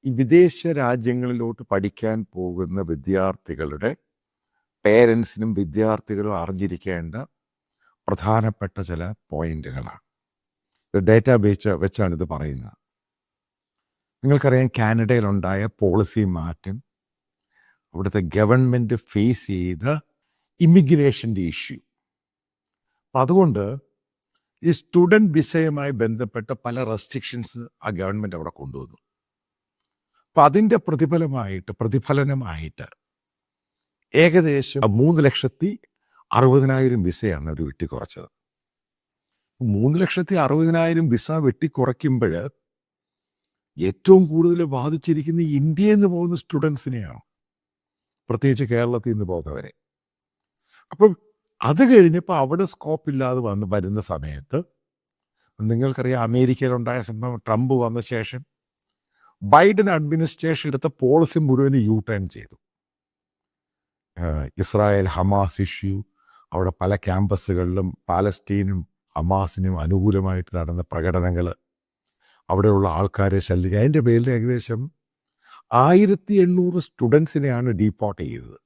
ഈ വിദേശ രാജ്യങ്ങളിലോട്ട് പഠിക്കാൻ പോകുന്ന വിദ്യാർത്ഥികളുടെ പേരൻസിനും വിദ്യാർത്ഥികളും അറിഞ്ഞിരിക്കേണ്ട പ്രധാനപ്പെട്ട ചില പോയിന്റുകളാണ്. ഡേറ്റാബേസ് വെച്ചാണ് ഇത് പറയുന്നത്. നിങ്ങൾക്കറിയാം, കാനഡയിലുണ്ടായ പോളിസി മാറ്റം അവിടുത്തെ ഗവൺമെൻറ് ഫേസ് ചെയ്ത ഇമിഗ്രേഷൻ്റെ ഇഷ്യൂ. അപ്പം അതുകൊണ്ട് ഈ സ്റ്റുഡൻറ് വിസയുമായി ബന്ധപ്പെട്ട പല റെസ്ട്രിക്ഷൻസ് ആ ഗവൺമെൻറ് അവിടെ കൊണ്ടുവന്നു. അപ്പം അതിൻ്റെ പ്രതിഫലനമായിട്ട് ഏകദേശം 3,60,000 വിസയാണ് അവർ വെട്ടിക്കുറച്ചത്. 3,60,000 വിസ വെട്ടിക്കുറയ്ക്കുമ്പോൾ ഏറ്റവും കൂടുതൽ ബാധിച്ചിരിക്കുന്ന ഇന്ത്യയിൽ നിന്ന് പോകുന്ന സ്റ്റുഡൻസിനെയാണ്, പ്രത്യേകിച്ച് കേരളത്തിൽ നിന്ന് പോകുന്നവരെ. അപ്പം അത് കഴിഞ്ഞപ്പോൾ അവിടെ സ്കോപ്പ് ഇല്ലാതെ വരുന്ന സമയത്ത് നിങ്ങൾക്കറിയാം, അമേരിക്കയിലുണ്ടായ സംഭവം, ട്രംപ് വന്ന ശേഷം ബൈഡൻ അഡ്മിനിസ്ട്രേഷൻ എടുത്ത പോളിസി മുഴുവൻ ടേൺ ചെയ്തു. ഇസ്രായേൽ ഹമാസ് ഇഷ്യൂ, അവിടെ പല ക്യാമ്പസുകളിലും പാലസ്തീനും ഹമാസിനും അനുകൂലമായിട്ട് നടന്ന പ്രകടനങ്ങൾ, അവിടെയുള്ള ആൾക്കാരെ ശല്യം, അതിൻ്റെ പേരിൽ ഏകദേശം 1,800 സ്റ്റുഡൻസിനെയാണ് ഡീപ്പോർട്ട് ചെയ്തത്.